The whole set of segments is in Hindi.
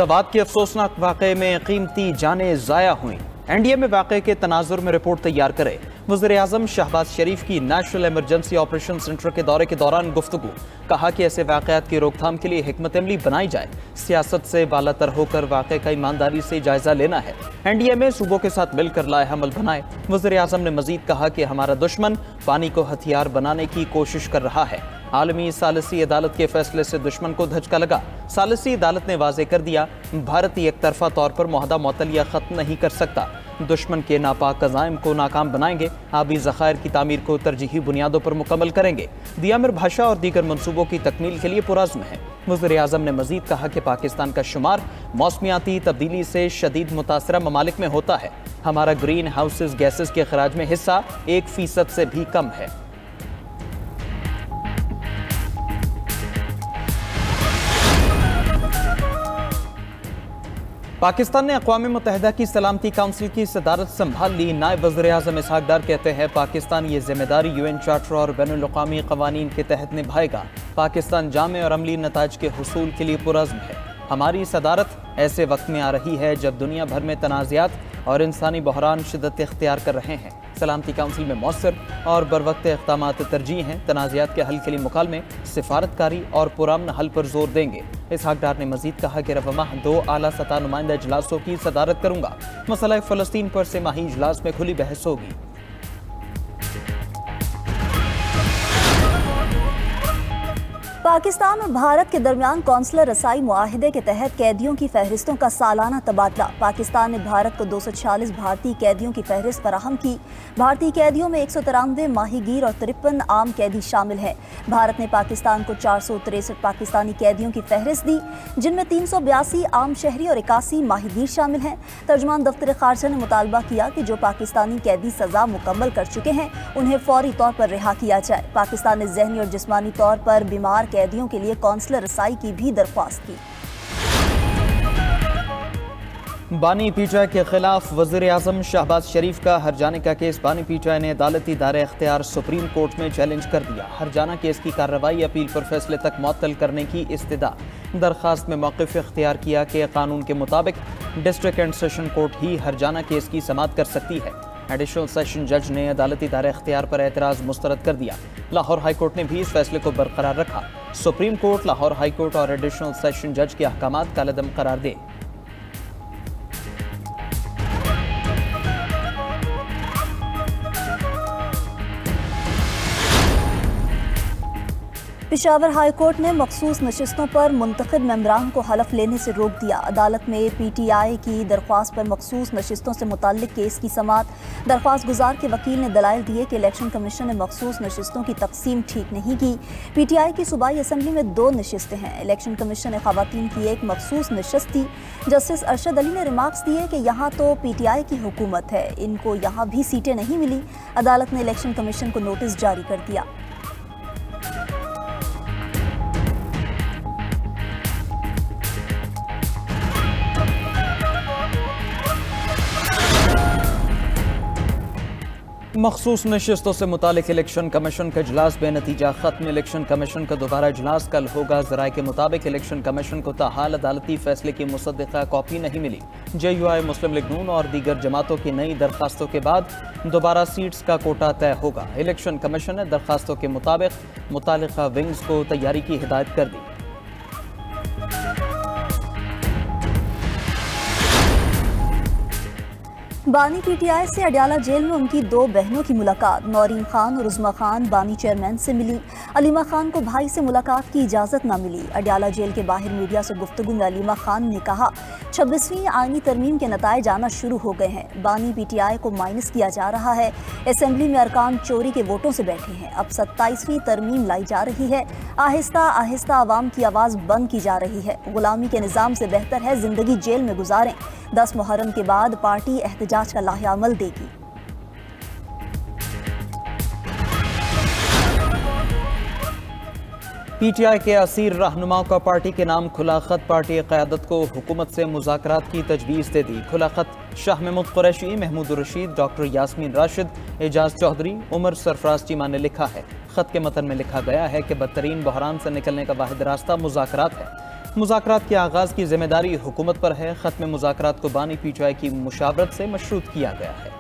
सवात के अफसोसनाक वाक़े में कीमती जानें ज़ाया हुई। एनडीए में वाक़े के तनाजुर में रिपोर्ट तैयार करे। वज़ीर-ए-आज़म शहबाज शरीफ की नेशनल इमरजेंसी ऑपरेशन सेंटर के दौरे के दौरान गुफ्तगू। कहा कि ऐसे वाक़यात की रोकथाम के लिए हिकमत अमली बनाई जाए। सियासत से बालातर होकर वाक़े का ईमानदारी से जायजा लेना है। एनडीए में सूबों के साथ मिलकर लाएहमल बनाए। वज़ीर-ए-आज़म ने मजीद कहा कि हमारा दुश्मन पानी को हथियार बनाने की कोशिश कर रहा है। आलमी सालिसी अदालत के फैसले से दुश्मन को धचका लगा। सालिसी अदालत ने वाज़े कर दिया, भारत एक तरफा तौर पर मुआहदा मुअत्तल या ख़त्म नहीं कर सकता। दुश्मन के नापाक अज़ाइम को नाकाम बनाएंगे। आबी ज़खायर की तामीर को तरजीही बुनियादों पर मुकम्मल करेंगे। दियामिर भाषा और दीगर मनसूबों की तकमील के लिए पुरज़्म है। वज़ीर-ए-आज़म ने मजीद कहा कि पाकिस्तान का शुमार मौसमियाती तब्दीली से शदीद मुतासरा ममालिक में होता है। हमारा ग्रीन हाउसेज गैसेस के खराज में हिस्सा 1% से भी कम है। पाकिस्तान ने अक़वाम मुत्तहिदा की सलामती काउंसिल की सदारत संभाल ली। नायब वज़ीर-ए-आज़म इसहाक़ डार कहते हैं, पाकिस्तान ये जिम्मेदारी यूएन चार्टर और बैनुल-अक़वामी क़वानीन के तहत निभाएगा। पाकिस्तान जामे और अमली नताज के हुसूल के लिए पुरज़्म है। हमारी सदारत ऐसे वक्त में आ रही है जब दुनिया भर में तनाज़ात और इंसानी बहरान शिद्दत इख्तियार कर रहे हैं। सलामती काउंसिल में मौसर और बरवक्त इक़दामात तरजीह हैं। तनाज़ात के हल के लिए मुकालमे, सिफारतकारी और पुरअमन हल पर जोर देंगे। इसहाक़ डार ने मजीद कहा कि रवा माह 2 आला सतह नुमाइंदा इजलासों की सदारत करूंगा। मसला फ़लस्तीन पर से माही इजलास में खुली बहस होगी। पाकिस्तान और भारत के दरमियान कौंसलर रसाई मुआहिदे के तहत कैदियों की फहरिस्तों का सालाना तबादला। पाकिस्तान ने भारत को 246 भारतीय कैदियों की फहरिस्त फराहम की। भारतीय कैदियों में 193 माहीगीर और 53 आम कैदी शामिल हैं। भारत ने पाकिस्तान को 463 पाकिस्तानी कैदियों की फहरिस्त दी, जिनमें 382 आम शहरी और 81 माहीगीर शामिल हैं। तर्जुमान दफ्तर खारजा ने मुतालबा किया कि जो पाकिस्तानी कैदी सजा मुकम्मल कर चुके हैं उन्हें फौरी तौर पर रिहा किया जाए। पाकिस्तान ने जहनी और जिस्मानी तौर पर बीमार कैदियों के लिए कौंसलर रसाई की भी दरख्वास्त की। बानी पीटीआई के खिलाफ वज़ीर-ए-आज़म शहबाज शरीफ का हरजाने का केस। बानी पीटीआई ने अदालती दायरे इख्तियार सुप्रीम कोर्ट में चैलेंज कर दिया। हरजाना केस की कार्रवाई अपील पर फैसले तक मुअत्तल करने की इस्तदा। दरखास्त में मौक़िफ़ इख्तियार किया कि कानून के मुताबिक डिस्ट्रिक्ट एंड सेशन कोर्ट ही हरजाना केस की समाअत कर सकती है। एडिशनल सेशन जज ने अदालती दायरे इख्तियार पर एतराज़ मुस्तरद कर दिया। लाहौर हाई कोर्ट ने भी इस फैसले को बरकरार रखा। Supreme court, Lahore high court और एडिशनल सेशन जज के अहकामात कालेदम करार दे। पेशावर हाई कोर्ट ने मखसूस नशिस्तों पर मुंतखब मेंबरान को हलफ लेने से रोक दिया। अदालत में पीटीआई की दरख्वास्त पर मखसूस नशिस्तों से मुताल्लिक केस की समाअत। दरख्वास्त गुजार के वकील ने दलाइल दिए कि इलेक्शन कमीशन ने मखसूस नशिस्तों की तकसीम ठीक नहीं की। पीटीआई की सूबाई असम्बली में 2 नशिस्तें हैं। इलेक्शन कमीशन ने खवातीन की एक मखसूस नशिस्त थी। जस्टिस अरशद अली ने रिमार्क्स दिए कि यहाँ तो पीटीआई की हुकूमत है, इनको यहाँ भी सीटें नहीं मिली। अदालत ने इलेक्शन कमीशन को नोटिस जारी कर दिया। मखसूस नशिस्तों से मुतालिक इलेक्शन कमीशन का इजलास बेनतीजा खत्म। इलेक्शन कमीशन का दोबारा इजलास कल होगा। ज़राए के मुताबिक इलेक्शन कमीशन को ताहाल अदालती फैसले की मुसद्दिक़ा कॉपी नहीं मिली। JUI, मुस्लिम लीग नून और दीगर जमातों की नई दरखास्तों के बाद दोबारा सीट्स का कोटा तय होगा। इलेक्शन कमीशन ने दरखास्तों के मुताबिक मुतालिका विंग्स को तैयारी की हिदायत कर दी। बानी पीटीआई से अडयाला जेल में उनकी 2 बहनों की मुलाकात। नौरीन खान और उज़्मा खान बानी चेयरमैन से मिली। अलीमा खान को भाई से मुलाकात की इजाज़त न मिली। अडयाला जेल के बाहर मीडिया से गुफ्तगू में अलीमा खान ने कहा, 26वीं आईनी तरमीम के नताइज आना शुरू हो गए हैं। बानी पीटीआई को माइनस किया जा रहा है। असम्बली में अरकान चोरी के वोटों से बैठे हैं। अब 27वीं तरमीम लाई जा रही है। आहिस्ता आहिस्ता आवाम की आवाज़ बंद की जा रही है। गुलामी के निज़ाम से बेहतर है जिंदगी जेल में गुजारें। 10 मुहर्रम के बाद पार्टी एहतजाज का लाहेअमल देगी। पीटीआई के असीर रहनुमाओं का पार्टी के नाम खुला खत। पार्टी क़यादत को हुकूमत से मुज़ाकरात की तजवीज़ दे दी। खुला खत शाह महमूद कुरैशी, महमूद रशीद, डॉक्टर यास्मीन राशिद, एजाज चौधरी, उमर सरफराज चीमा ने लिखा है। खत के मतन में लिखा गया है कि बदतरीन बहरान से निकलने का वाहिद रास्ता मुज़ाकरात है। मुज़ाकरात के आगाज़ की जिम्मेदारी हुकूमत पर है। ख़त्म मुज़ाकरात को बानी PTI की मुशावरत से मशरूत किया गया है।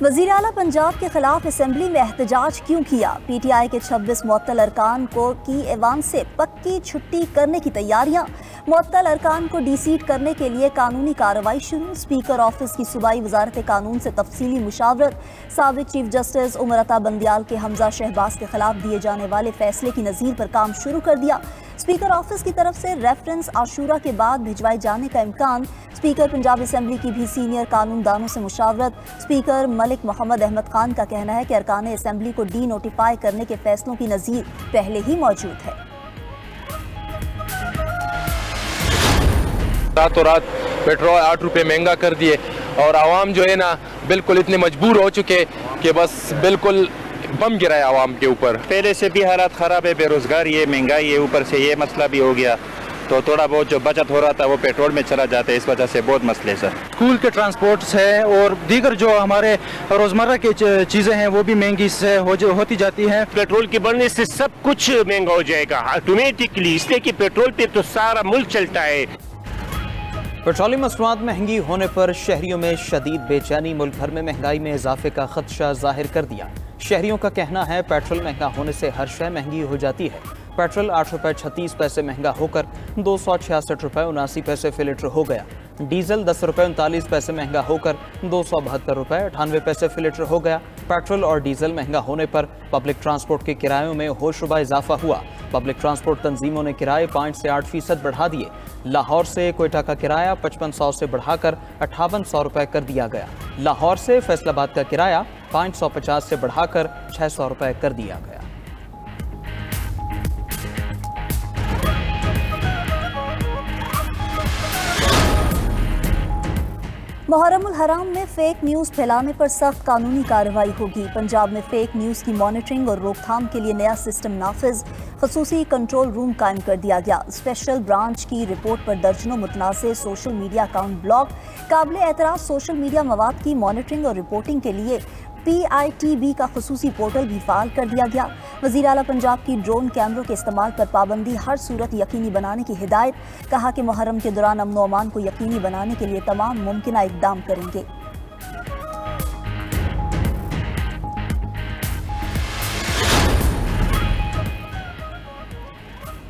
वज़ीर आला पंजाब के खिलाफ असेंबली में एहतजाज क्यों किया? PTI के 26 मुअत्तल अरकान को की ऐवान से पक्की छुट्टी करने की तैयारियां। मुअत्तल अरकान को डीसीट करने के लिए कानूनी कार्रवाई शुरू। स्पीकर ऑफिस की सूबाई वजारत कानून से तफसीली मुशावरत। साबिक चीफ जस्टिस उमर अता बंदियाल के हमजा शहबाज के खिलाफ दिए जाने वाले फैसले की नज़ीर पर काम शुरू कर दिया। स्पीकर ऑफिस की तरफ से रेफरेंस आशूरा के बाद भिजवाए जाने का इम्कान। स्पीकर पंजाब असेंबली की भी सीनियर कानूनदानों से मुशावरत। स्पीकर मलिक मोहम्मद अहमद खान का कहना है कि अरकान असेंबली को डी नोटिफाई करने के फैसलों की नज़ीर पहले ही मौजूद है। रातों रात पेट्रोल 8 रुपये महंगा कर दिए और आवाम जो है ना बिल्कुल इतने मजबूर हो चुके कि बस बिल्कुल बम गिराया आवाम के ऊपर। पहले से भी हालात ख़राब है, बेरोज़गारी है, महंगाई है, ऊपर से ये मसला भी हो गया तो थोड़ा बहुत जो बचत हो रहा था वो पेट्रोल में चला जाता है। इस वजह से बहुत मसले सर। स्कूल के ट्रांसपोर्ट है और दीगर जो हमारे रोज़मर्रा की चीज़ें हैं वो भी महंगी से होती जाती हैं। पेट्रोल के बढ़ने से सब कुछ महंगा हो जाएगा ऑटोमेटिकली, इसलिए कि पेट्रोल पे तो सारा मुल्क चलता है। पेट्रोलियम मसनूआत महंगी होने पर शहरियों में शदीद बेचैनी। मुल्क भर में महंगाई में इजाफे का खदशा जाहिर कर दिया। शहरियों का कहना है पेट्रोल महंगा होने से हर शय महंगी हो जाती है। पेट्रोल 8 रुपये 36 पैसे महंगा होकर 266 रुपये 79 पैसे फी लीटर हो गया। डीजल 10 रुपये 39 पैसे महंगा होकर 272 रुपये 98 पैसे फी लीटर हो गया। पेट्रोल और डीजल महंगा होने पर पब्लिक ट्रांसपोर्ट के किरायों में होशरुबा इजाफा हुआ। पब्लिक ट्रांसपोर्ट तंजीमों ने किराए 5 से 8% बढ़ा दिए। लाहौर से कोयटा का किराया 5500 से बढ़ाकर 5800 रुपये कर दिया गया। लाहौर से फैसलाबाद का किराया 550 से बढ़ाकर 600 रुपये कर दिया गया। मुहर्रमुल हराम में फेक न्यूज़ फैलाने पर सख्त कानूनी कार्रवाई होगी। पंजाब में फेक न्यूज़ की मॉनिटरिंग और रोकथाम के लिए नया सिस्टम नाफिज। खसूसी कंट्रोल रूम कायम कर दिया गया। स्पेशल ब्रांच की रिपोर्ट पर दर्जनों मुतनाज़ सोशल मीडिया अकाउंट ब्लॉक। काबिल एतराज़ सोशल मीडिया मवाद की मॉनिटरिंग और रिपोर्टिंग के लिए PITB का खसूसी पोर्टल भी फाल कर दिया गया। वज़ीर आला पंजाब की ड्रोन कैमरों के इस्तेमाल पर पाबंदी हर सूरत यकीनी बनाने की हिदायत। कहा कि मुहर्रम के दौरान अमन व अमान को यकीनी बनाने के लिए तमाम मुमकिन इक़दाम करेंगे।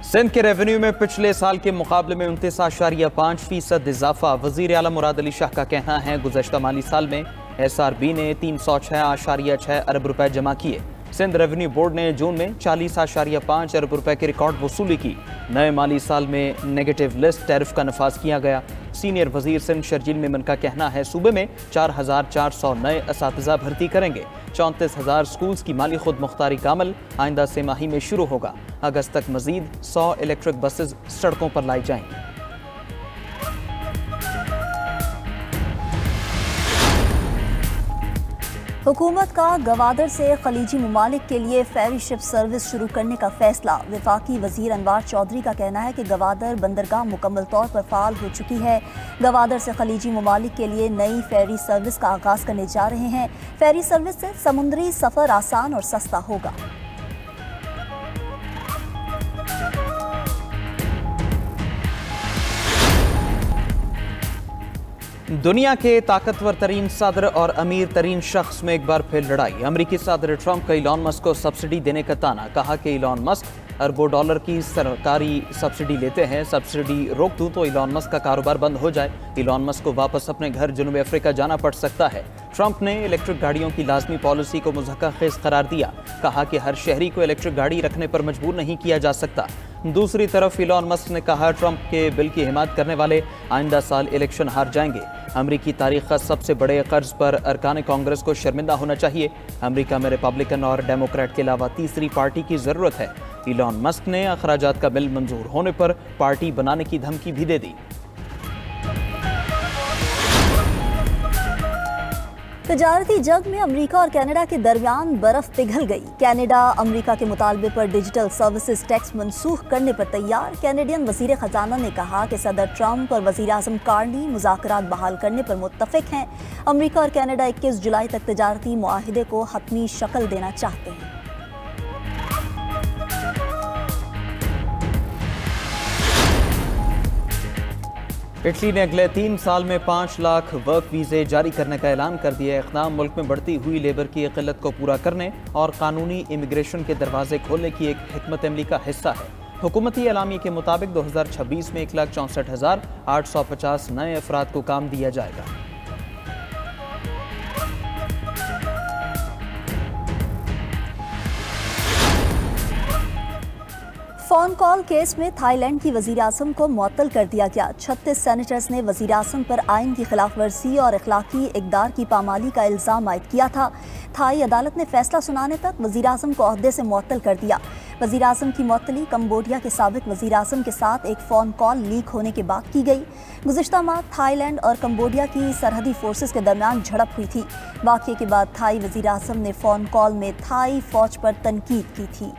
सिंध के रेवेन्यू में पिछले साल के मुकाबले में 29.5% इजाफा। वज़ीर आला मुराद अली शाह का कहना है गुज़श्ता माली साल में SRB ने 306.6 अरब रुपए जमा किए। सिंध रेवेन्यू बोर्ड ने जून में 40.5 अरब रुपए की रिकॉर्ड वसूली की। नए माली साल में नेगेटिव लिस्ट टैरिफ का नफाज किया गया। सीनियर वजीर सिंध शर्जील मेमन का कहना है सूबे में 4400 नए असातिज़ा भर्ती करेंगे। 34,000 स्कूल्स की माली खुद मुख्तारी का अमल आइंदा से माही में शुरू होगा। अगस्त तक मजीद 100 इलेक्ट्रिक बसेज सड़कों पर लाई जाएंगी। हुकूमत का गवादर से खलीजी ममालिक के लिए फेरी शिप सर्विस शुरू करने का फैसला। वफाकी वजीर अनवार चौधरी का कहना है कि गवादर बंदरगाह मुकम्मल तौर पर फाल हो चुकी है। गवादर से खलीजी ममालिक के लिए नई फेरी सर्विस का आगाज़ करने जा रहे हैं। फेरी सर्विस से समुद्री सफ़र आसान और सस्ता होगा। दुनिया के ताकतवर तरीन सदर और अमीर तरीन शख्स में एक बार फिर लड़ाई। अमरीकी सदर ट्रंप का इलॉन मस्क को सब्सिडी देने का ताना। कहा कि इलॉन मस्क अरबों डॉलर की सरकारी सब्सिडी लेते हैं। सब्सिडी रोक दूं तो इलॉन मस्क का कारोबार बंद हो जाए। इलॉन मस्क को वापस अपने घर जनूबी अफ्रीका जाना पड़ सकता है। ट्रंप ने इलेक्ट्रिक गाड़ियों की लाजमी पॉलिसी को मुज़क्का-खेज़ करार दिया। कहा कि हर शहरी को इलेक्ट्रिक गाड़ी रखने पर मजबूर नहीं किया जा सकता। दूसरी तरफ इलॉन मस्क ने कहा ट्रंप के बिल की हिमायत करने वाले आइंदा साल इलेक्शन हार जाएंगे। अमरीकी तारीख का सबसे बड़े कर्ज पर अरकान कांग्रेस को शर्मिंदा होना चाहिए। अमरीका में रिपब्लिकन और डेमोक्रेट के अलावा तीसरी पार्टी की ज़रूरत है। इलॉन मस्क ने अखराजात का बिल मंजूर होने पर पार्टी बनाने की धमकी भी दे दी। तजारती जंग में अमेरिका और कनाडा के दरमियान बर्फ पिघल गई। कनाडा अमेरिका के मुतालबे पर डिजिटल सर्विसेज टैक्स मनसूख करने पर तैयार। कैनेडियन वजीर खजाना ने कहा कि सदर ट्रंप और वजीर आजम कार्नी मुज़ाकरात बहाल करने पर मुत्तफिक हैं। अमेरिका और कनाडा 21 जुलाई तक तजारती मुआहिदे को हतमी शक्ल देना चाहते हैं। इटली ने अगले 3 साल में 5 लाख वर्क वीज़े जारी करने का ऐलान कर दिया। इक़दाम मुल्क में बढ़ती हुई लेबर की किल्लत को पूरा करने और कानूनी इमिग्रेशन के दरवाजे खोलने की एक हिकमत अमली का हिस्सा है। हुकूमती एलामिये के मुताबिक 2026 में 1,64,850 नए अफराद को काम दिया जाएगा। फोन कॉल केस में थाईलैंड की वज़ीर आज़म को मुअत्तल कर दिया गया। 36 सेनेटर्स ने वज़ीर आज़म पर आइन की खिलाफ वर्जी और अखलाकी इक़दार की पामाली का इल्ज़ाम आयद किया था। थाई अदालत ने फैसला सुनाने तक वज़ीर आज़म को ओहदे से मुअत्तल कर दिया। वज़ीर आज़म की मुअत्तली कम्बोडिया के साबिक़ वज़ीर आज़म के साथ एक फ़ोन कॉल लीक होने के बाद की गई। गुज़िश्ता माह थाईलैंड और कम्बोडिया की सरहदी फोर्सेस के दरमियान झड़प हुई थी। वाक़ये के बाद थाई वज़ीर आज़म ने फ़ोन कॉल में थाई फ़ौज पर तनकीद की थी।